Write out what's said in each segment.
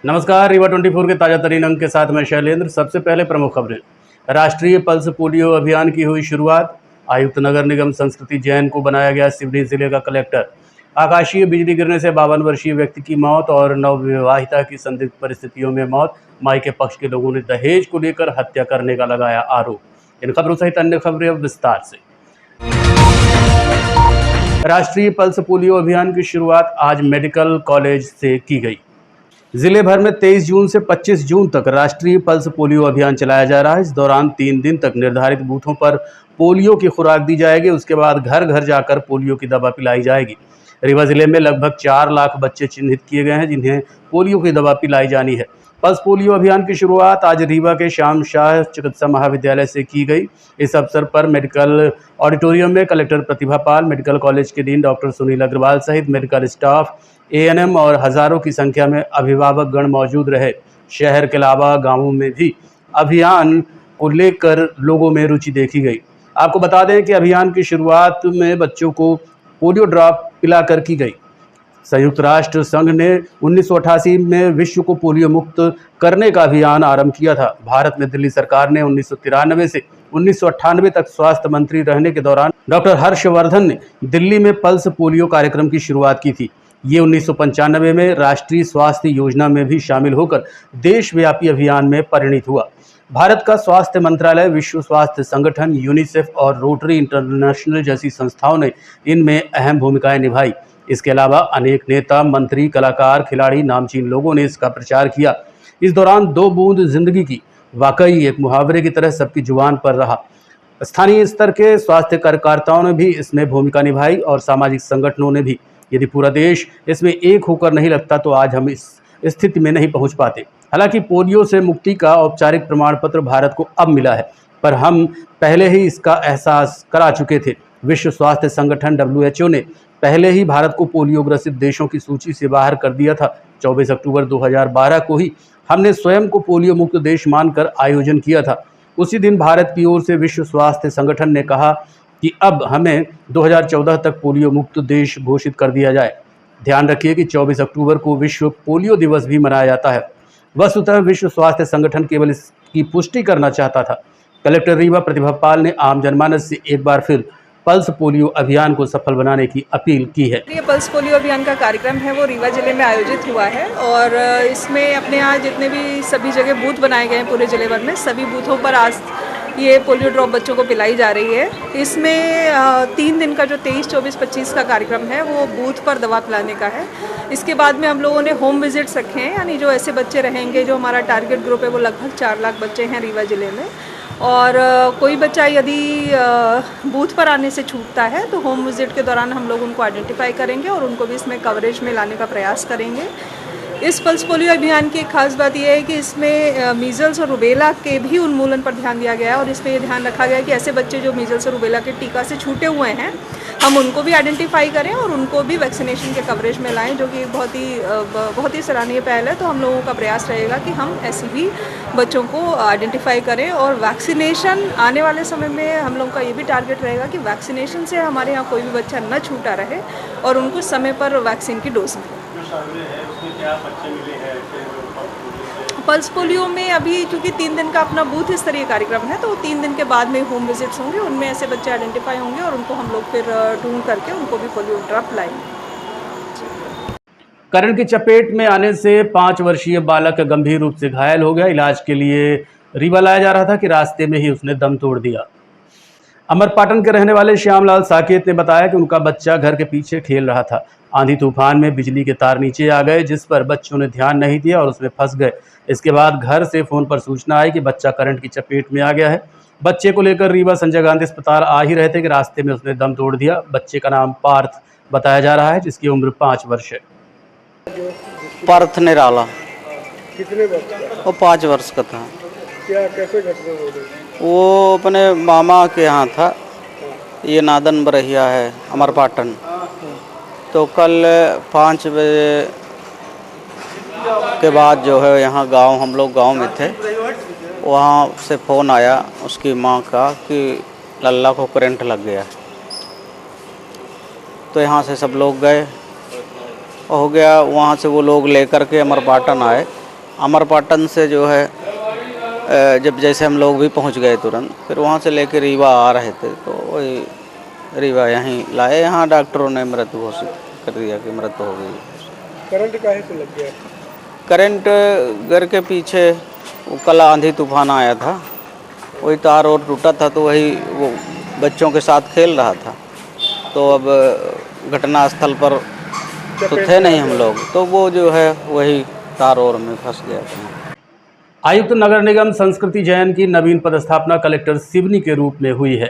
नमस्कार, रीवा 24 के ताजा तरीन अंक के साथ मैं शैलेंद्र। सबसे पहले प्रमुख खबरें। राष्ट्रीय पल्स पोलियो अभियान की हुई शुरुआत। आयुक्त नगर निगम संस्कृति जैन को बनाया गया सिवनी जिले का कलेक्टर। आकाशीय बिजली गिरने से 52 वर्षीय व्यक्ति की मौत और नवविवाहिता की संदिग्ध परिस्थितियों में मौत। मायके पक्ष के लोगों ने दहेज को लेकर हत्या करने का लगाया आरोप। इन खबरों सहित अन्य खबरें अब विस्तार से। राष्ट्रीय पल्स पोलियो अभियान की शुरुआत आज मेडिकल कॉलेज से की गई। जिले भर में 23 जून से 25 जून तक राष्ट्रीय पल्स पोलियो अभियान चलाया जा रहा है। इस दौरान 3 दिन तक निर्धारित बूथों पर पोलियो की खुराक दी जाएगी। उसके बाद घर घर जाकर पोलियो की दवा पिलाई जाएगी। रीवा जिले में लगभग 4 लाख बच्चे चिन्हित किए गए हैं जिन्हें पोलियो की दवा पिलाई जानी है। पल्स पोलियो अभियान की शुरुआत आज रीवा के श्याम शाह चिकित्सा महाविद्यालय से की गई। इस अवसर पर मेडिकल ऑडिटोरियम में collector Pratibha Pal, medical college के डीन डॉक्टर सुनील अग्रवाल सहित मेडिकल स्टाफ, एएनएम और हजारों की संख्या में अभिभावक गण मौजूद रहे। शहर के अलावा गांवों में भी अभियान को लेकर लोगों में रुचि देखी गई। आपको बता दें कि अभियान की शुरुआत में बच्चों को पोलियो ड्रॉप पिलाकर की गई। संयुक्त राष्ट्र संघ ने 1988 में विश्व को पोलियो मुक्त करने का अभियान आरंभ किया था। भारत में दिल्ली सरकार ने 1993 से 1998 तक स्वास्थ्य मंत्री रहने के दौरान डॉक्टर हर्षवर्धन ने दिल्ली में पल्स पोलियो कार्यक्रम की शुरुआत की थी। ये 1995 में राष्ट्रीय स्वास्थ्य योजना में भी शामिल होकर देशव्यापी अभियान में परिणत हुआ। भारत का स्वास्थ्य मंत्रालय, विश्व स्वास्थ्य संगठन, यूनिसेफ और रोटरी इंटरनेशनल जैसी संस्थाओं ने इनमें अहम भूमिकाएं निभाई। इसके अलावा अनेक नेता, मंत्री, कलाकार, खिलाड़ी, नामचीन लोगों ने इसका प्रचार किया। इस दौरान 2 बूंद जिंदगी की वाकई एक मुहावरे की तरह सबकी जुबान पर रहा। स्थानीय स्तर के स्वास्थ्य कार्यकर्ताओं ने भी इसमें भूमिका निभाई और सामाजिक संगठनों ने भी। यदि पूरा देश इसमें एक होकर नहीं लगता तो आज हम इस स्थिति में नहीं पहुंच पाते। हालांकि पोलियो से मुक्ति का औपचारिक प्रमाण पत्र भारत को अब मिला है, पर हम पहले ही इसका एहसास करा चुके थे। विश्व स्वास्थ्य संगठन WHO ने पहले ही भारत को पोलियो ग्रसित देशों की सूची से बाहर कर दिया था। 24 अक्टूबर 2012 को ही हमने स्वयं को पोलियो मुक्त देश मानकर आयोजन किया था। उसी दिन भारत की ओर से विश्व स्वास्थ्य संगठन ने कहा कि अब हमें 2014 तक पोलियो मुक्त देश घोषित कर दिया जाए। ध्यान रखिए कि 24 अक्टूबर को विश्व पोलियो दिवस भी मनाया जाता है। वस्तुतः विश्व स्वास्थ्य संगठन केवल इसकी पुष्टि करना चाहता था। कलेक्टर रीवा प्रतिभा पाल ने आम जनमानस से एक बार फिर पल्स पोलियो अभियान को सफल बनाने की अपील की है। ये पल्स पोलियो अभियान का कार्यक्रम है वो रीवा जिले में आयोजित हुआ है और इसमें अपने यहाँ जितने भी सभी जगह बूथ बनाए गए हैं पूरे जिले भर में, सभी बूथों पर आज ये पोलियो ड्रॉप बच्चों को पिलाई जा रही है। इसमें 3 दिन का जो 23, 24, 25 का कार्यक्रम है वो बूथ पर दवा पिलाने का है। इसके बाद में हम लोगों ने होम विजिट्स रखे हैं, यानी जो ऐसे बच्चे रहेंगे, जो हमारा टारगेट ग्रुप है वो लगभग 4 लाख बच्चे हैं रीवा जिले में। और कोई बच्चा यदि बूथ पर आने से छूटता है तो होम विजिट के दौरान हम लोग उनको आइडेंटिफाई करेंगे और उनको भी इसमें कवरेज में लाने का प्रयास करेंगे। इस पल्स पोलियो अभियान की एक खास बात यह है कि इसमें मीजल्स और रुबेला के भी उन्मूलन पर ध्यान दिया गया है और इसमें ये ध्यान रखा गया है कि ऐसे बच्चे जो मीजल्स और रुबेला के टीका से छूटे हुए हैं, हम उनको भी आइडेंटिफाई करें और उनको भी वैक्सीनेशन के कवरेज में लाएं, जो कि बहुत ही सराहनीय पहल है। तो हम लोगों का प्रयास रहेगा कि हम ऐसे भी बच्चों को आइडेंटिफाई करें और वैक्सीनेशन आने वाले समय में हम लोगों का ये भी टारगेट रहेगा कि वैक्सीनेशन से हमारे यहाँ कोई भी बच्चा न छूटा रहे और उनको समय पर वैक्सीन की डोज मिले। पल्स पोलियो में अभी चूँकि 3 दिन का अपना बूथ स्तरीय कार्यक्रम है तो 3 दिन के बाद में होम विजिट्स होंगे, उनमें ऐसे बच्चे आइडेंटिफाई होंगे और उनको हम लोग फिर ढूंढ करके उनको भी पोलियो ड्रॉप लाएंगे। करंट की चपेट में आने से 5 वर्षीय बालक गंभीर रूप से घायल हो गया। इलाज के लिए रीवा लाया जा रहा था कि रास्ते में ही उसने दम तोड़ दिया। अमरपाटन के रहने वाले श्यामलाल साकेत ने बताया कि उनका बच्चा घर के पीछे खेल रहा था। आंधी तूफान में बिजली के तार नीचे आ गए, जिस पर बच्चों ने ध्यान नहीं दिया और उसमें फंस गए। इसके बाद घर से फोन पर सूचना आई कि बच्चा करंट की चपेट में आ गया है। बच्चे को लेकर रीवा संजय गांधी अस्पताल आ ही रहे थे कि रास्ते में उसने दम तोड़ दिया। बच्चे का नाम पार्थ बताया जा रहा है, जिसकी उम्र 5 वर्ष है। पार्थ निराला। कितने वर्ष का? वो 5 वर्ष का था। क्या कैसे घटना हो गई? वो अपने मामा के यहाँ था, ये नादन बरहिया है अमरपाटन। तो कल 5 बजे के बाद जो है यहाँ गांव, हम लोग गांव में थे, वहाँ से फ़ोन आया उसकी माँ का कि लल्ला को करंट लग गया। तो यहाँ से सब लोग गए, हो गया। वहाँ से वो लोग लेकर के अमरपाटन आए अमरपाटन से जो है जब जैसे हम लोग भी पहुंच गए तुरंत, फिर वहां से लेकर रीवा आ रहे थे, तो वही रीवा यहीं लाए। यहाँ डॉक्टरों ने मृत घोषित कर दिया कि मृत हो गई। करंट काहे से लग गया? करंट घर के पीछे वो कल आंधी तूफान आया था, वही तार और टूटा था, तो वही वो बच्चों के साथ खेल रहा था। तो अब घटना स्थल पर तो थे नहीं हम लोग, तो वो जो है वही तार और में फंस गया था। आयुक्त नगर निगम संस्कृति जैन की नवीन पदस्थापना कलेक्टर सिवनी के रूप में हुई है।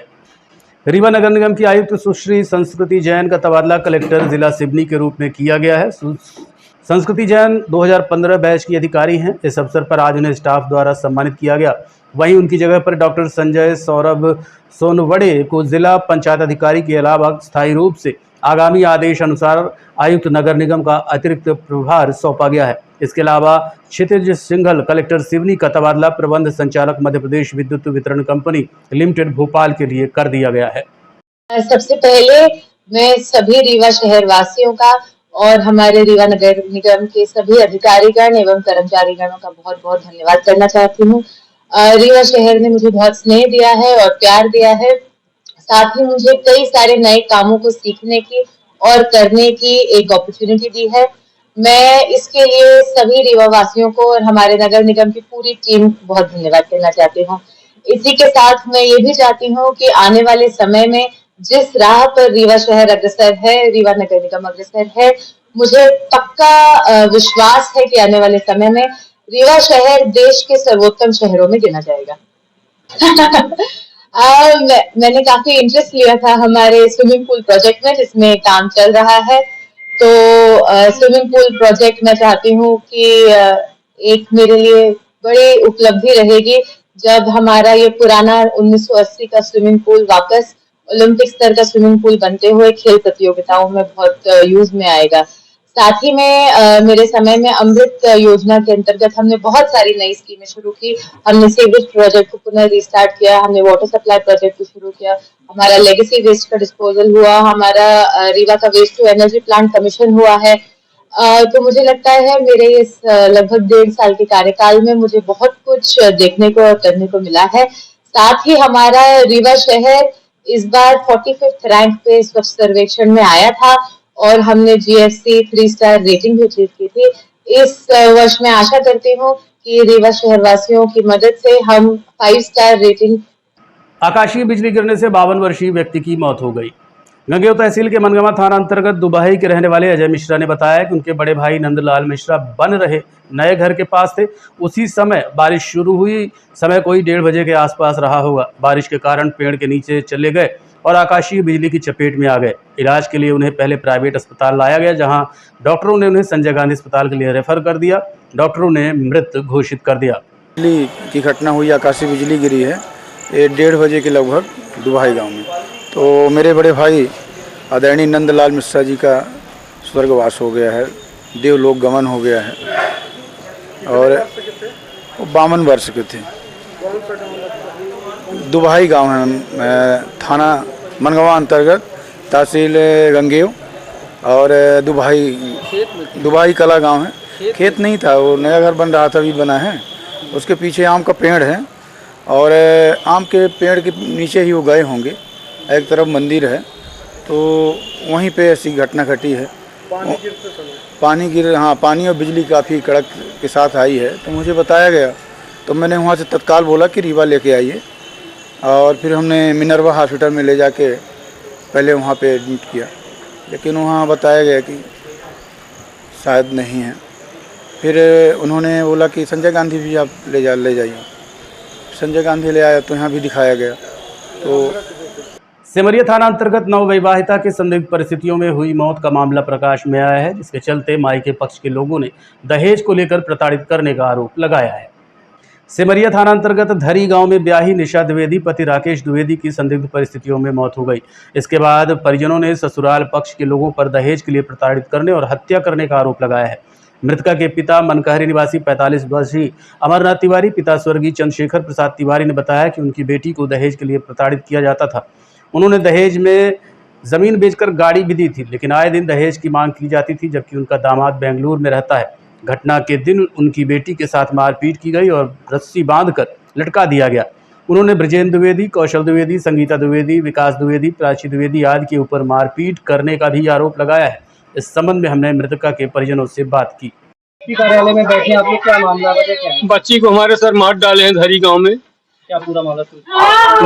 रीवा नगर निगम की आयुक्त सुश्री संस्कृति जैन का तबादला कलेक्टर जिला सिवनी के रूप में किया गया है। संस्कृति जैन 2015 बैच की अधिकारी हैं। इस अवसर पर आज उन्हें स्टाफ द्वारा सम्मानित किया गया। वहीं उनकी जगह पर डॉक्टर संजय सौरभ सोनवड़े को जिला पंचायत अधिकारी के अलावा स्थायी रूप से आगामी आदेश अनुसार आयुक्त नगर निगम का अतिरिक्त प्रभार सौंपा गया है। इसके अलावा क्षितिज सिंघल कलेक्टर सिवनी का तबादला प्रबंध संचालक मध्य प्रदेश विद्युत वितरण कंपनी लिमिटेड भोपाल के लिए कर दिया गया है। सबसे पहले मैं सभी रीवा शहर वासियों का और हमारे रीवा नगर निगम के सभी अधिकारीगण एवं कर्मचारीगणों का बहुत बहुत धन्यवाद करना चाहती हूँ। रीवा शहर ने मुझे बहुत स्नेह दिया है और प्यार दिया है, साथ ही मुझे कई सारे नए कामों को सीखने की और करने की एक अपॉर्चुनिटी दी है। मैं इसके लिए सभी रीवा वासियों को और हमारे नगर निगम की पूरी टीम को बहुत धन्यवाद करना चाहती हूँ। इसी के साथ मैं ये भी चाहती हूँ कि आने वाले समय में जिस राह पर रीवा शहर अग्रसर है, रीवा नगर निगम अग्रसर है, मुझे पक्का विश्वास है कि आने वाले समय में रीवा शहर देश के सर्वोत्तम शहरों में गिना जाएगा। मैंने काफी इंटरेस्ट लिया था हमारे स्विमिंग पूल प्रोजेक्ट में, जिसमें काम चल रहा है। तो स्विमिंग पूल प्रोजेक्ट मैं चाहती हूँ कि एक मेरे लिए बड़ी उपलब्धि रहेगी जब हमारा ये पुराना 1980 का स्विमिंग पूल वापस ओलंपिक स्तर का स्विमिंग पूल बनते हुए खेल प्रतियोगिताओं में बहुत यूज में आएगा। साथ ही में मेरे समय में अमृत योजना के अंतर्गत हमने बहुत सारी नई स्कीमें शुरू की। हमने सीवेज प्रोजेक्ट को पुनः रिस्टार्ट किया, हमने वाटर सप्लाई प्रोजेक्ट को शुरू किया, हमारा लेगेसी वेस्ट का डिस्पोजल हुआ, हमारा रीवा का waste to energy plant commission हुआ है। तो मुझे लगता है मेरे इस लगभग 1.5 साल के कार्यकाल में मुझे बहुत कुछ देखने को और करने को मिला है। साथ ही हमारा रीवा शहर इस बार 45th रैंक पे स्वच्छ सर्वेक्षण में आया था और हमने GFC 3 स्टार रेटिंग भी अचीव की थी। इस वर्ष मैं आशा करती हूँ कि रीवा शहर वासियों की मदद से हम 5 स्टार रेटिंग। आकाशीय बिजली गिरने से 52 वर्षीय व्यक्ति की मौत हो गई। गंगेव तहसील के मनगवा थाना अंतर्गत दुबही के रहने वाले अजय मिश्रा ने बताया कि उनके बड़े भाई नंदलाल मिश्रा बन रहे नए घर के पास थे। उसी समय बारिश शुरू हुई। समय कोई 1:30 बजे के आसपास रहा होगा। बारिश के कारण पेड़ के नीचे चले गए और आकाशीय बिजली की चपेट में आ गए। इलाज के लिए उन्हें पहले प्राइवेट अस्पताल लाया गया, जहां डॉक्टरों ने उन्हें संजय गांधी अस्पताल के लिए रेफर कर दिया। डॉक्टरों ने मृत घोषित कर दिया। बिजली की घटना हुई, आकाशीय बिजली गिरी है ये 1:30 बजे के लगभग दुबही गांव में। तो मेरे बड़े भाई आदरणीय नंदलाल मिश्रा जी का स्वर्गवास हो गया है, देवलोक गमन हो गया है और वो 52 वर्ष के थे। दुबही गांव है, थाना मनगवा अंतर्गत, तहसील गंगेव और दुबही कला गांव है। खेत नहीं था, वो नया घर बन रहा था, अभी बना है। उसके पीछे आम का पेड़ है और आम के पेड़ के नीचे ही वो गए होंगे। एक तरफ मंदिर है, तो वहीं पे ऐसी घटना घटी है। पानी और बिजली काफ़ी कड़क के साथ आई है। तो मुझे बताया गया, तो मैंने वहाँ से तत्काल बोला कि रीवा लेके आइए, और फिर हमने मिनर्वा हॉस्पिटल में ले जाके पहले वहाँ पे एडमिट किया, लेकिन वहाँ बताया गया कि शायद नहीं है। फिर उन्होंने बोला कि संजय गांधी भी आप ले जाइए। संजय गांधी ले आया तो यहाँ भी दिखाया गया। तो सिमरिया थाना अंतर्गत नवविवाहिता के संदिग्ध परिस्थितियों में हुई मौत का मामला प्रकाश में आया है, जिसके चलते मायके पक्ष के लोगों ने दहेज को लेकर प्रताड़ित करने का आरोप लगाया है। सिमरिया थाना अंतर्गत धरी गांव में ब्याही निशा द्विवेदी पति राकेश द्विवेदी की संदिग्ध परिस्थितियों में मौत हो गई। इसके बाद परिजनों ने ससुराल पक्ष के लोगों पर दहेज के लिए प्रताड़ित करने और हत्या करने का आरोप लगाया है। मृतका के पिता मनकहरी निवासी 45 वर्षीय अमरनाथ तिवारी, पिता स्वर्गीय चंद्रशेखर प्रसाद तिवारी ने बताया कि उनकी बेटी को दहेज के लिए प्रताड़ित किया जाता था। उन्होंने दहेज में जमीन बेचकर गाड़ी भी दी थी, लेकिन आए दिन दहेज की मांग की जाती थी, जबकि उनका दामाद बेंगलुरु में रहता है घटना के दिन उनकी बेटी के साथ मारपीट की गई और रस्सी बांधकर लटका दिया गया। उन्होंने ब्रजेंद्र द्विवेदी, कौशल द्विवेदी, संगीता द्विवेदी, विकास द्विवेदी, प्राची द्विवेदी आदि के ऊपर मारपीट करने का भी आरोप लगाया है। इस संबंध में हमने मृतका के परिजनों से बात की। कार्यालय में बैठे आप लोग, क्या मामला है, क्या है? बच्ची को हमारे सर मार डाले हैं धरी गांव में। क्या पूरा मामला?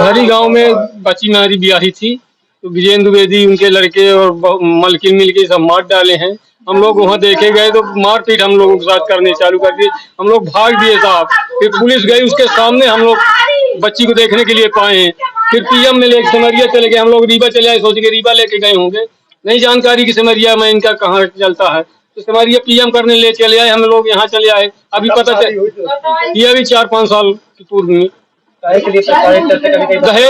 धरी गांव में बच्ची हमारी ब्याही थी, तो विजेंद्र द्विवेदी उनके लड़के और मलकिन मिलके सब मार डाले हैं। हम लोग वहाँ देखे गए तो मारपीट हम लोगों के साथ करने चालू कर दी। हम लोग भाग दिए साहब, फिर पुलिस गई, उसके सामने हम लोग बच्ची को देखने के लिए पाए हैं। फिर पीएम में लेके सिमरिया चले गए। हम लोग रीवा चले आए, सोच के रीवा लेके गए होंगे, नहीं जानकारी कि सिमरिया में इनका कहाँ चलता है, तो सिमरिया पीएम करने ले चले आए। हम लोग यहाँ चले आए, अभी पता चल ये अभी 4-5 साल की पूर्व में दहेज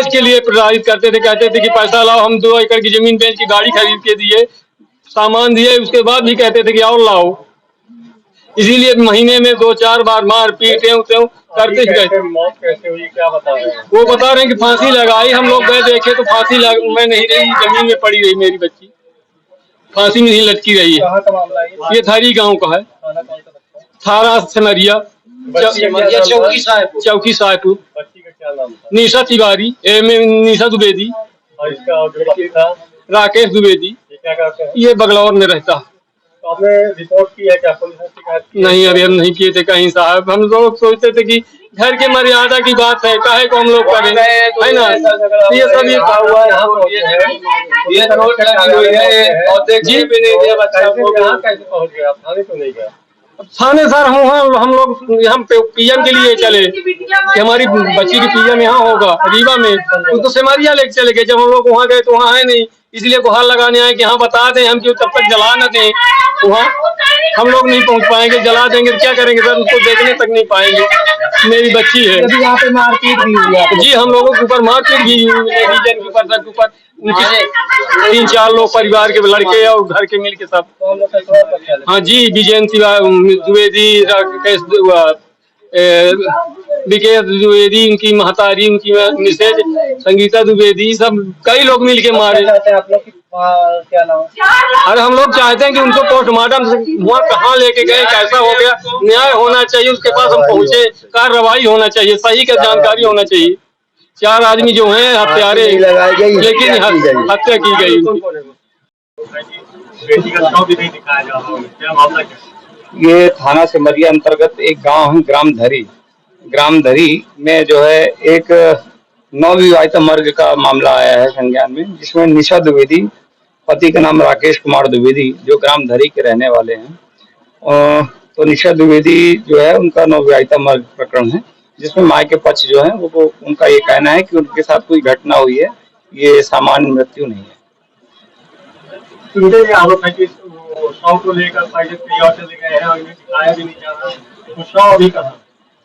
के लिए प्रताड़ित करते थे। कहते थे कि पैसा लाओ, हम 2 एकड़ की जमीन बेच के गाड़ी खरीद के दिए, सामान दिए, उसके बाद भी कहते थे कि और लाओ। इसीलिए महीने में 2-4 बार मार पीट करते गए। मौत कैसे हुई, क्या बता रहे हैं? वो बता रहे हैं कि फांसी लगाई। हम लोग गए देखे तो फांसी मैं नहीं रही, जमीन में पड़ी रही मेरी बच्ची, फांसी में ही लटकी रही है। कहाँ का मामला है? ये थारी गांव का है, थाना कौन सा लगता है? थारा सिमरिया चौकी चौकी साहेबपुर। बच्ची का क्या नाम था? निशा तिवारी, निशा द्विवेदी, और इसका लड़की था? राकेश द्विवेदी। ये क्या करते हैं? ये बगलौर में रहता है। तो आपने रिपोर्ट की है क्या? पुलिस ने शिकायत की? नहीं, अभी हम नहीं किए थे कहीं साहब। हम लोग सोचते थे कि घर के मर्यादा की बात है, काहे को हम लोग करें, है ना। ये सब ये हुआ है, ये रोड लगी हुई है और देखिए भी नहीं दिया बच्चा को। यहाँ कैसे पहुँच गया? थाने क्यों नहीं गया? थाने सर हम लोग यहाँ पे पीएम के लिए चले कि हमारी बच्ची की पीएम यहाँ होगा रीवा में, तो सिमरिया लेके चले गए। जब हम लोग वहाँ गए तो वहाँ है नहीं, इसलिए गुहार लगाने आए कि हाँ बता दें, हम क्यों तब तक जला न दें। वहाँ हम लोग नहीं पहुँच पाएंगे, जला देंगे तो क्या करेंगे सर, उसको देखने तक नहीं पाएंगे। मेरी बच्ची है। यहाँ पे मारपीट भी हुई जी, हम लोगों के ऊपर मारपीट भी हुई है, रीजन के ऊपर, सर के ऊपर। उनके 3-4 लोग परिवार के लड़के और घर के मिल के सब। हाँ जी, विजेंद्र द्विवेदी, राकेश विकेश द्विवेदी, उनकी महतारी, उनकी मिसेज संगीता द्विवेदी, सब कई लोग मिल के मारे। आप लोग क्या नाम? अरे हम लोग चाहते हैं कि उनको पोस्टमार्टम वहाँ कहाँ लेके गए, कैसा हो गया, न्याय होना चाहिए, उसके पास हम पहुँचे, कार्रवाई होना चाहिए, सही का जानकारी होना चाहिए। 4 आदमी जो हैं हत्यारे, लेकिन हत्या की गई। ये थाना सिमरिया अंतर्गत एक गांव है ग्राम धरी में जो है एक नवविवाहिता मर्ग का मामला आया है संज्ञान में, जिसमें निशा द्विवेदी, पति का नाम राकेश कुमार द्विवेदी, जो ग्राम धरी के रहने वाले हैं। तो निशा द्विवेदी जो है उनका नवविवाहिता मर्ग प्रकरण है, जिसमें माँ के पक्ष जो है वो उनका ये कहना है कि उनके साथ कोई घटना हुई है, ये सामान्य मृत्यु नहीं है। मुझे ये आरोप है कि शव को लेकर पहले कहीं और चले गए हैं और इन्हें दिखाया भी नहीं जा रहा, तो शव अभी कहाँ?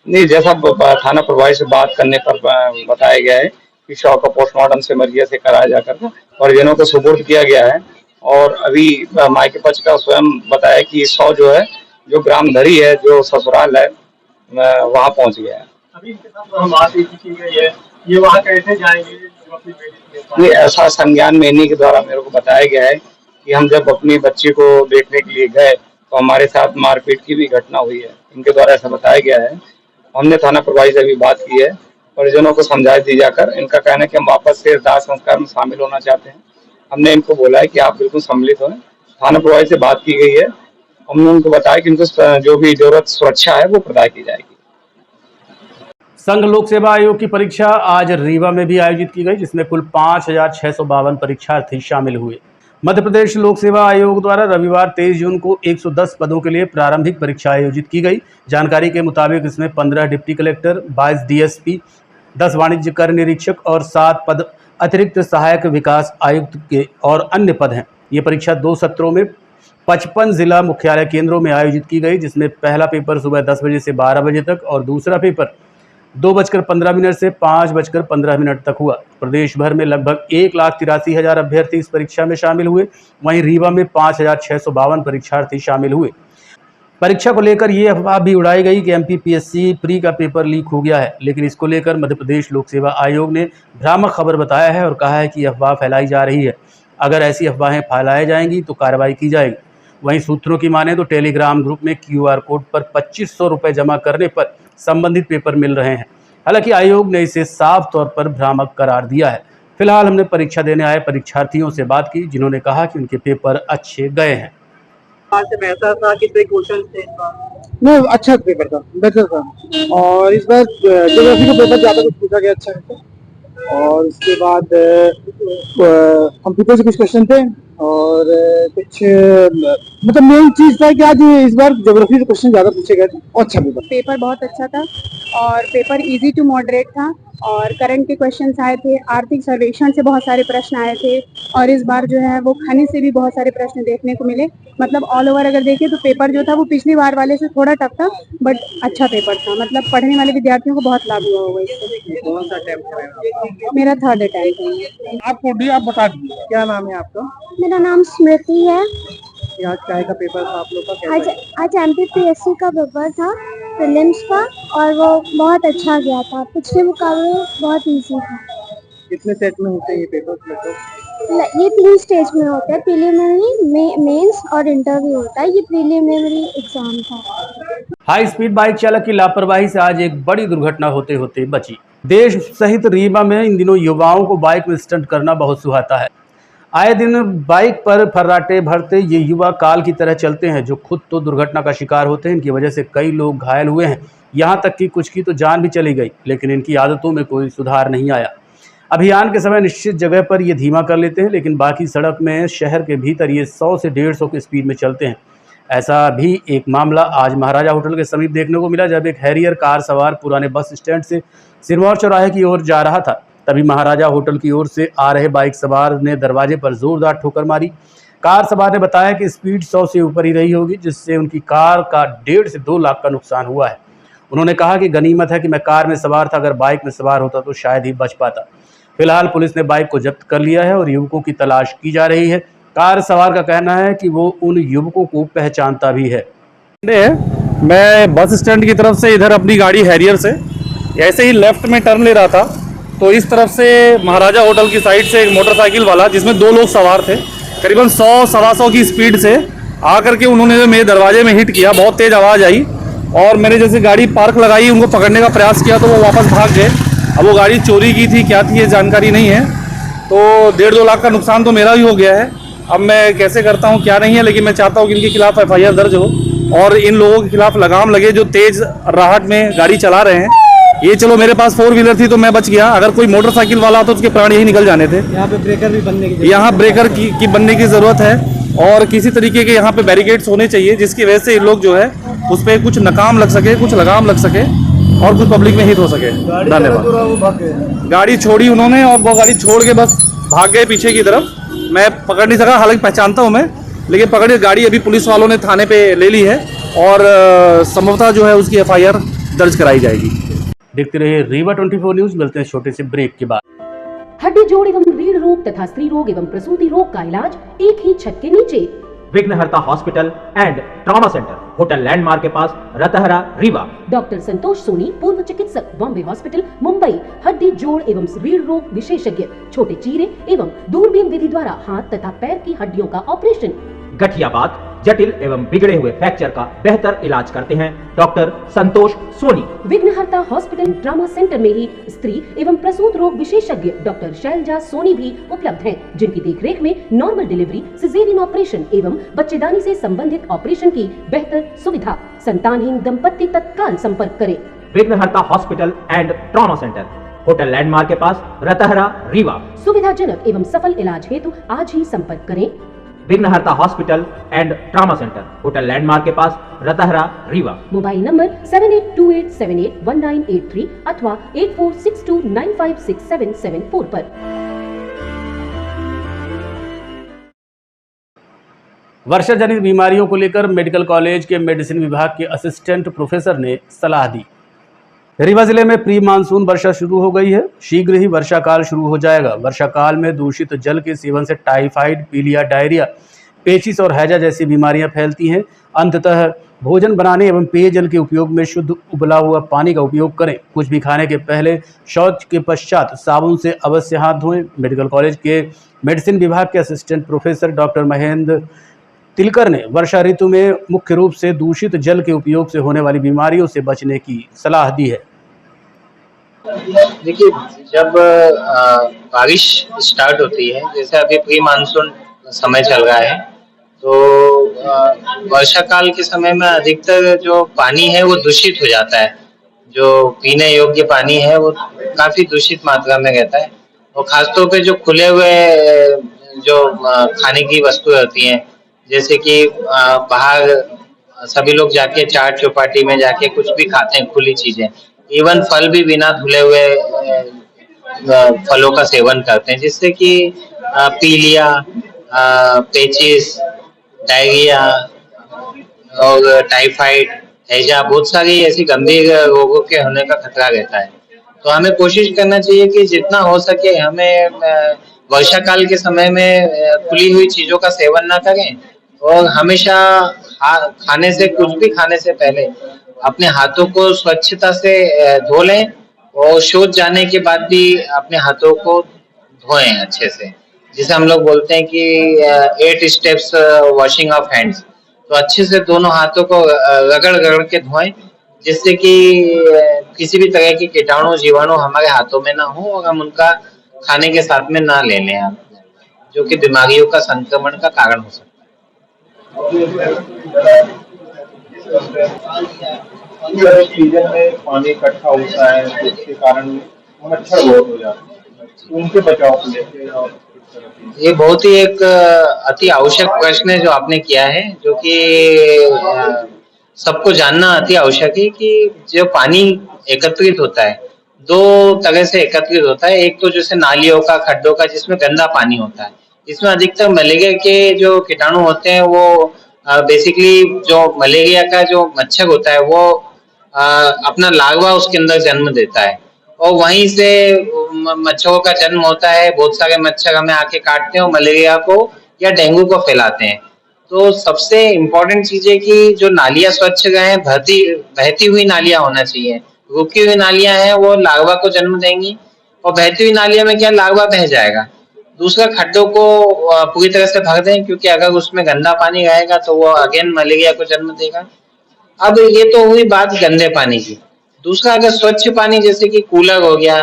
नहीं, जैसा थाना प्रभारी से बात करने पर बताया गया है कि शव का पोस्टमार्टम सिमरिया से कराया जाकर परिजनों को सुपुर्द किया गया है। और अभी माँ के पक्ष का स्वयं बताया कि शव जो है, जो ग्राम धरी है, जो ससुराल है, वहाँ पहुँच गया है। अभी इनके साथ बात की गई है, ये वहाँ कैसे जाएंगे जो अपनी बेटी? ये ऐसा संज्ञान में इन्हीं के द्वारा मेरे को बताया गया है कि हम जब अपनी बच्ची को देखने के लिए गए तो हमारे साथ मारपीट की भी घटना हुई है, इनके द्वारा ऐसा बताया गया है। हमने थाना प्रभारी से भी बात की है, परिजनों को समझाई दी जाकर। इनका कहना है कि हम वापस से दाह संस्कार में शामिल होना चाहते हैं। हमने इनको बोला है कि आप बिल्कुल सम्मिलित हों। थाना प्रभारी से बात की गई है, हमने उनको बताया कि इनको जो भी जरूरत सुरक्षा है वो प्रदान की जाएगी। संघ लोक सेवा आयोग की परीक्षा आज रीवा में भी आयोजित की गई, जिसमें कुल 5,652 परीक्षार्थी शामिल हुए। मध्य प्रदेश लोक सेवा आयोग द्वारा रविवार 23 जून को 110 पदों के लिए प्रारंभिक परीक्षा आयोजित की गई। जानकारी के मुताबिक इसमें 15 डिप्टी कलेक्टर, 22 डीएसपी, 10 वाणिज्य कर निरीक्षक और 7 पद अतिरिक्त सहायक विकास आयुक्त के और अन्य पद हैं। ये परीक्षा 2 सत्रों में 55 जिला मुख्यालय केंद्रों में आयोजित की गई, जिसमें पहला पेपर सुबह 10 बजे से 12 बजे तक और दूसरा पेपर 2:15 से 5:15 तक हुआ। प्रदेश भर में लगभग 1,83,000 अभ्यर्थी इस परीक्षा में शामिल हुए। वहीं रीवा में 5,652 परीक्षार्थी शामिल हुए। परीक्षा को लेकर ये अफवाह भी उड़ाई गई कि एमपीपीएससी प्री का पेपर लीक हो गया है, लेकिन इसको लेकर मध्य प्रदेश लोक सेवा आयोग ने भ्रामक खबर बताया है और कहा है कि अफवाह फैलाई जा रही है। अगर ऐसी अफवाहें फैलाई जाएंगी तो कार्रवाई की जाएगी। वहीं सूत्रों की माने तो टेलीग्राम ग्रुप में QR कोड पर 2500 रुपये जमा करने पर संबंधित पेपर मिल रहे हैं। हालांकि आयोग ने इसे साफ तौर पर भ्रामक करार दिया है। फिलहाल हमने परीक्षा देने आए परीक्षार्थियों से बात की, जिन्होंने कहा कि उनके पेपर अच्छे गए हैं। नहीं, अच्छा पेपर था, बेहतर था। और इस बार ज्योग्राफी का पेपर ज़्यादा कुछ पूछा गया, अच्छा है। और उसके बाद कंप्यूटर से कुछ क्वेश्चन थे और कुछ मतलब मेन चीज़ था कि आज इस बार ज्योग्राफी से क्वेश्चन ज़्यादा पूछे गए थे। अच्छा पेपर बहुत अच्छा था और पेपर इजी टू मॉडरेट था और करंट के क्वेश्चंस आए थे, आर्थिक सर्वेक्षण से बहुत सारे प्रश्न आए थे और इस बार जो है वो खनिज से भी बहुत सारे प्रश्न देखने को मिले। मतलब ऑल ओवर अगर देखें तो पेपर जो था वो पिछली बार वाले से थोड़ा टफ था, बट अच्छा पेपर था। मतलब पढ़ने वाले विद्यार्थियों को बहुत लाभ हुआ होगा इससे। कौन सा अटेम्प्ट है? मेरा 3rd अटेम्प्ट है। आप बता दीजिए क्या नाम है आपका? मेरा नाम स्मृति है। आज क्या का पेपर था आप लोग का? आज MPPSC का पेपर था, प्रीलिम्स का, और वो बहुत अच्छा गया था। पिछले मुकाबले बहुत इजी था। कितने सेट में होते हैं ये पेपर? ये 3 स्टेज में होता है, प्रीलिमिनरी, मेंस और इंटरव्यू होता है। ये प्रीलिमिनरी एग्जाम था। हाई स्पीड बाइक चालक की लापरवाही से आज एक बड़ी दुर्घटना होते होते बची। देश सहित रीवा में इन दिनों युवाओं को बाइक में स्टंट करना बहुत सुहाता है। आए दिन बाइक पर फर्राटे भरते ये युवा काल की तरह चलते हैं, जो खुद तो दुर्घटना का शिकार होते हैं। इनकी वजह से कई लोग घायल हुए हैं, यहाँ तक कि कुछ की तो जान भी चली गई। लेकिन इनकी आदतों में कोई सुधार नहीं आया। अभियान के समय निश्चित जगह पर ये धीमा कर लेते हैं, लेकिन बाकी सड़क में शहर के भीतर ये 100 से 150 की स्पीड में चलते हैं। ऐसा भी एक मामला आज महाराजा होटल के समीप देखने को मिला, जब एक हैरियर कार सवार पुराने बस स्टैंड से सिरमौर चौराहे की ओर जा रहा था। तभी महाराजा होटल की ओर से आ रहे बाइक सवार ने दरवाजे पर जोरदार ठोकर मारी। कार सवार ने बताया कि स्पीड 100 से ऊपर ही रही होगी, जिससे उनकी कार का 1.5 से 2 लाख का नुकसान हुआ है। उन्होंने कहा कि गनीमत है कि मैं कार में सवार था, अगर बाइक में सवार होता तो शायद ही बच पाता। फिलहाल पुलिस ने बाइक को जब्त कर लिया है और युवकों की तलाश की जा रही है। कार सवार का कहना है कि वो उन युवकों को पहचानता भी है। मैं बस स्टैंड की तरफ से इधर अपनी गाड़ी हैरियर से ऐसे ही लेफ्ट में टर्न ले रहा था, तो इस तरफ से महाराजा होटल की साइड से एक मोटरसाइकिल वाला, जिसमें 2 लोग सवार थे, करीबन 100-125 की स्पीड से आकर के उन्होंने मेरे दरवाजे में हिट किया। बहुत तेज़ आवाज़ आई और मैंने जैसे गाड़ी पार्क लगाई, उनको पकड़ने का प्रयास किया तो वो वापस भाग गए। अब वो गाड़ी चोरी की थी, क्या थी ये जानकारी नहीं है। तो 1.5-2 लाख का नुकसान तो मेरा ही हो गया है। अब मैं कैसे करता हूँ क्या नहीं है, लेकिन मैं चाहता हूँ कि इनके खिलाफ FIR दर्ज हो और इन लोगों के खिलाफ लगाम लगे जो तेज़ राहट में गाड़ी चला रहे हैं। ये चलो मेरे पास 4 व्हीलर थी तो मैं बच गया, अगर कोई मोटरसाइकिल वाला तो उसके प्राण यही निकल जाने थे। यहाँ पे ब्रेकर भी बनने की यहाँ ब्रेकर की बनने की ज़रूरत है और किसी तरीके के यहाँ पे बैरिकेड्स होने चाहिए, जिसकी वजह से ये लोग जो है उस पर कुछ नकाम लग सके, कुछ लगाम लग सके और कुछ पब्लिक में हिट हो सके। धन्यवाद। गाड़ी छोड़ी उन्होंने और वो गाड़ी छोड़ के बस भाग गए पीछे की तरफ। मैं पकड़ नहीं सका, हालांकि पहचानता हूँ मैं, लेकिन पकड़ गाड़ी अभी पुलिस वालों ने थाने पे ले ली है और संभवतः जो है उसकी FIR दर्ज कराई जाएगी। देखते रहिए रीवा 24 न्यूज़। मिलते हैं छोटे से ब्रेक के बाद। हड्डी जोड़ एवं रीढ़ रोग तथा स्त्री रोग एवं प्रसूति रोग का इलाज एक ही छत के नीचे। विघ्नहर्ता hospital and trauma centre, hotel landmark के पास, रतहरा, रीवा। डॉक्टर संतोष सोनी, पूर्व चिकित्सक, बॉम्बे हॉस्पिटल, मुंबई। हड्डी जोड़ एवं रीढ़ रोग विशेषज्ञ, छोटे चीरे एवं दूरबीन विधि द्वारा हाथ तथा पैर की हड्डियों का ऑपरेशन। गठियाबात, जटिल एवं बिगड़े हुए फ्रैक्चर का बेहतर इलाज करते हैं डॉक्टर संतोष सोनी। विघ्नहर्ता हॉस्पिटल ट्रॉमा सेंटर में ही स्त्री एवं प्रसूत रोग विशेषज्ञ डॉक्टर शैलजा सोनी भी उपलब्ध हैं, जिनकी देखरेख में नॉर्मल डिलीवरी, सिजेरियन ऑपरेशन एवं बच्चेदानी से संबंधित ऑपरेशन की बेहतर सुविधा। संतानहीन दंपत्ति तत्काल संपर्क करें। विघ्नहर्ता hospital and trauma centre, hotel landmark के पास, रतहरा, रीवा। सुविधाजनक एवं सफल इलाज हेतु आज ही संपर्क करें। विघ्नहर्ता hospital and trauma centre, hotel landmark के पास, रतहरा, रीवा। मोबाइल नंबर 7828781983 अथवा 8462956774 पर। वर्षा जनित बीमारियों को लेकर मेडिकल कॉलेज के मेडिसिन विभाग के असिस्टेंट प्रोफेसर ने सलाह दी। रीवा जिले में प्री मानसून वर्षा शुरू हो गई है। शीघ्र ही वर्षा काल शुरू हो जाएगा। वर्षा काल में दूषित जल के सेवन से टाइफाइड, पीलिया, डायरिया, पेचिस और हैजा जैसी बीमारियां फैलती हैं। अंततः भोजन बनाने एवं पेयजल के उपयोग में शुद्ध उबला हुआ पानी का उपयोग करें। कुछ भी खाने के पहले, शौच के पश्चात साबुन से अवश्य हाथ धोएं। मेडिकल कॉलेज के मेडिसिन विभाग के असिस्टेंट प्रोफेसर डॉक्टर महेंद्र तिलकर ने वर्षा ऋतु में मुख्य रूप से दूषित जल के उपयोग से होने वाली बीमारियों से बचने की सलाह दी है। देखिए, जब बारिश स्टार्ट होती है, जैसे अभी प्री मानसून समय चल रहा है, तो वर्षा काल के समय में अधिकतर जो पानी है वो दूषित हो जाता है। जो पीने योग्य पानी है वो काफी दूषित मात्रा में रहता है, और खासतौर पे जो खुले हुए जो खाने की वस्तुएं होती हैं, जैसे कि बाहर सभी लोग जाके चाट चौपाटी में जाके कुछ भी खाते हैं, खुली चीजें, इवन फल भी बिना धुले हुए फलों का सेवन करते हैं, जिससे कि पीलिया, पेचिस, डायरिया और टाइफाइड, हैजा, बहुत सारी ऐसी गंभीर रोगों के होने का खतरा रहता है। तो हमें कोशिश करना चाहिए कि जितना हो सके हमें वर्षा काल के समय में खुली हुई चीजों का सेवन ना करें, और हमेशा खाने से कुछ भी खाने से पहले अपने हाथों को स्वच्छता से धो लें, और शौच जाने के बाद भी अपने हाथों को धोएं अच्छे से, जिसे हम लोग बोलते हैं कि 8 स्टेप्स वॉशिंग ऑफ हैंड्स। तो अच्छे से दोनों हाथों को रगड़ रगड़ के धोएं, जिससे कि किसी भी तरह की कीटाणु जीवाणु हमारे हाथों में ना हो और हम उनका खाने के साथ में ना ले लें, जो कि बीमारियों का संक्रमण का कारण हो सकता है। सीजन में पानी इकट्ठा होता है, जिसके कारण मच्छर बहुत हो जाते हैं, उनके बचाव को लेकर ये बहुत ही एक अति आवश्यक प्रश्न है जो आपने किया है, जो कि सबको जानना अति आवश्यक है कि जो पानी एकत्रित होता है, 2 तरह से एकत्रित होता है। एक तो जैसे नालियों का, खड्डों का, जिसमें गंदा पानी होता है, इसमें अधिकतर मलेरिया के जो कीटाणु होते हैं वो बेसिकली जो मलेरिया का जो मच्छर होता है वो अपना लार्वा उसके अंदर जन्म देता है, और वहीं से मच्छरों का जन्म होता है। बहुत सारे मच्छर हमें आके काटते हैं और मलेरिया को या डेंगू को फैलाते हैं। तो सबसे इम्पोर्टेंट चीज है कि जो नालियां स्वच्छ रहें, बहती हुई नालियां होना चाहिए। रुकी हुई नालियां हैं वो लार्वा को जन्म देंगी, और बहती हुई नालियां में क्या, लार्वा बह जाएगा। दूसरा, खड्डों को पूरी तरह से भर दें, क्योंकि अगर उसमें गंदा पानी रहेगा तो वो अगेन मलेरिया को जन्म देगा। अब ये तो हुई बात गंदे पानी की। दूसरा, अगर स्वच्छ पानी जैसे कि कूलर हो गया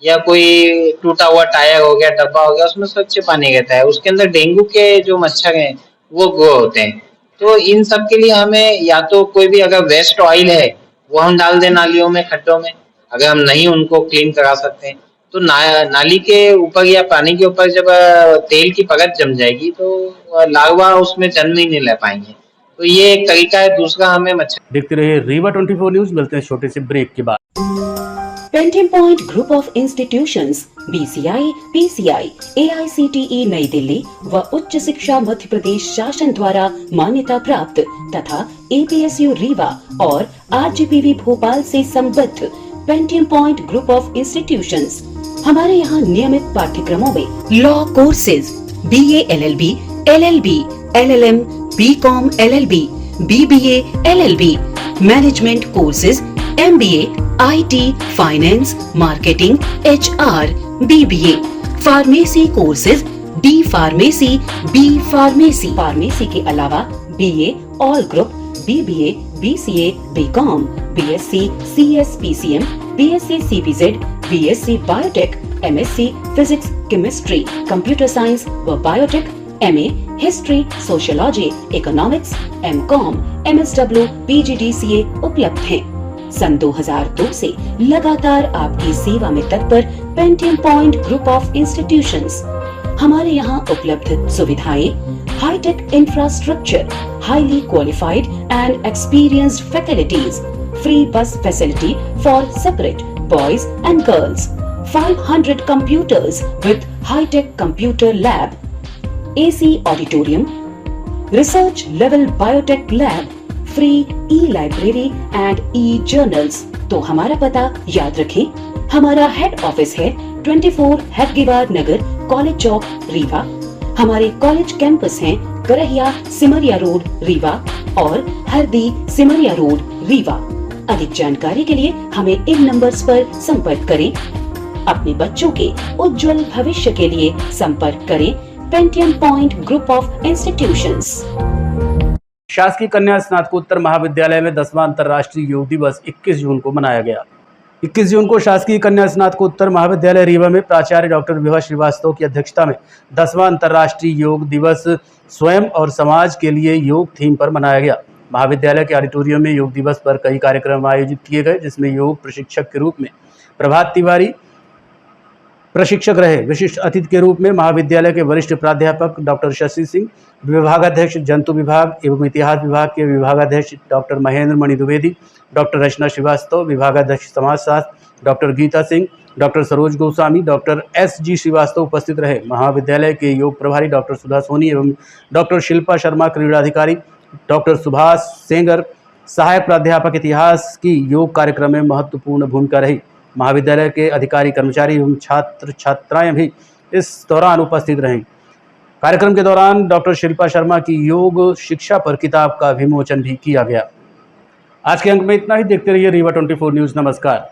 या कोई टूटा हुआ टायर हो गया, डब्बा हो गया, उसमें स्वच्छ पानी रहता है, उसके अंदर डेंगू के जो मच्छर हैं वो ग्रो होते हैं। तो इन सब के लिए हमें या तो कोई भी अगर वेस्ट ऑयल है वो हम डाल दें नालियों में, खड्डों में, अगर हम नहीं उनको क्लीन करा सकते हैं तो नाली के ऊपर या पानी के ऊपर जब तेल की परत जम जाएगी तो लार्वा उसमें जन्म ही नहीं ले पाएंगे। तो ये एक तरीका है। दूसरा, हमें मच्छर। देखते रहिए रीवा 24 न्यूज। मिलते हैं छोटे से ब्रेक के बाद। Painting point group of institutions BCI, PCI, AICTE नई दिल्ली व उच्च शिक्षा मध्य प्रदेश शासन द्वारा मान्यता प्राप्त तथा APSU रीवा और RGPV भोपाल से संबद्ध painting point group of institutions. हमारे यहाँ नियमित पाठ्यक्रमों में law courses BA LLB, LLB, LLM, BCom LLB, BBA LLB, management courses MBA, IT, finance, marketing, HR, BBA, pharmacy courses D pharmacy, B pharmacy, pharmacy के अलावा BA all group, BBA, BCA, BCom, BSc, CS, PCM, BSc, CPZ, BSc biotech, MSc physics, chemistry, computer science व biotech, MA history, sociology, economics, MCom, MSW, PGDCA उपलब्ध हैं। सन 2002 से लगातार आपकी सेवा में तत्पर Pentium point group of institutions. हमारे यहाँ उपलब्ध सुविधाएं, high tech infrastructure, highly qualified and experienced faculties, free bus facility for separate boys and girls, 500 computers with high-tech computer lab, AC auditorium, research level biotech lab, free e-library and e-journals। तो हमारा पता याद रखें। हमारा हेड ऑफिस है 24 हेडगेवार नगर, college चौक, रीवा। हमारे college campus हैं Karahiya Simaria road, Rewa और हरदी सिमरिया रोड, रीवा। अधिक जानकारी के लिए हमें इन नंबर्स पर संपर्क करें। अपने बच्चों के उज्जवल भविष्य के लिए संपर्क करें Pentium point group of institutions. शासकीय कन्या स्नातकोत्तर महाविद्यालय में 10वां अंतर्राष्ट्रीय योग दिवस 21 जून को मनाया गया। 21 जून को शासकीय कन्या स्नातकोत्तर महाविद्यालय रीवा में प्राचार्य डॉक्टर विभा श्रीवास्तव की अध्यक्षता में 10वां अंतर्राष्ट्रीय योग दिवस स्वयं और समाज के लिए योग थीम पर मनाया गया। महाविद्यालय के ऑडिटोरियम में योग दिवस पर कई कार्यक्रम आयोजित किए गए, जिसमें योग प्रशिक्षक के रूप में प्रभात तिवारी प्रशिक्षक रहे। विशिष्ट अतिथि के रूप में महाविद्यालय के वरिष्ठ प्राध्यापक डॉक्टर शशि सिंह, विभागाध्यक्ष जंतु विभाग एवं इतिहास विभाग के विभागाध्यक्ष डॉक्टर महेंद्र मणि द्विवेदी, डॉक्टर रचना श्रीवास्तव, विभागाध्यक्ष समाजशास्त्र doctor Geeta Singh, doctor Saroj Goswami, doctor SG Srivastava उपस्थित रहे। महाविद्यालय के योग प्रभारी डॉक्टर सुधा सोनी एवं डॉक्टर शिल्पा शर्मा क्रीड़ाधिकारी, डॉक्टर सुभाष सेंगर सहायक प्राध्यापक इतिहास की योग कार्यक्रम में महत्वपूर्ण भूमिका रही। महाविद्यालय के अधिकारी कर्मचारी एवं छात्र छात्राएं भी इस दौरान उपस्थित रहीं। कार्यक्रम के दौरान डॉक्टर शिल्पा शर्मा की योग शिक्षा पर किताब का विमोचन भी किया गया। आज के अंक में इतना ही। देखते रहिए रीवा 24 न्यूज़। नमस्कार।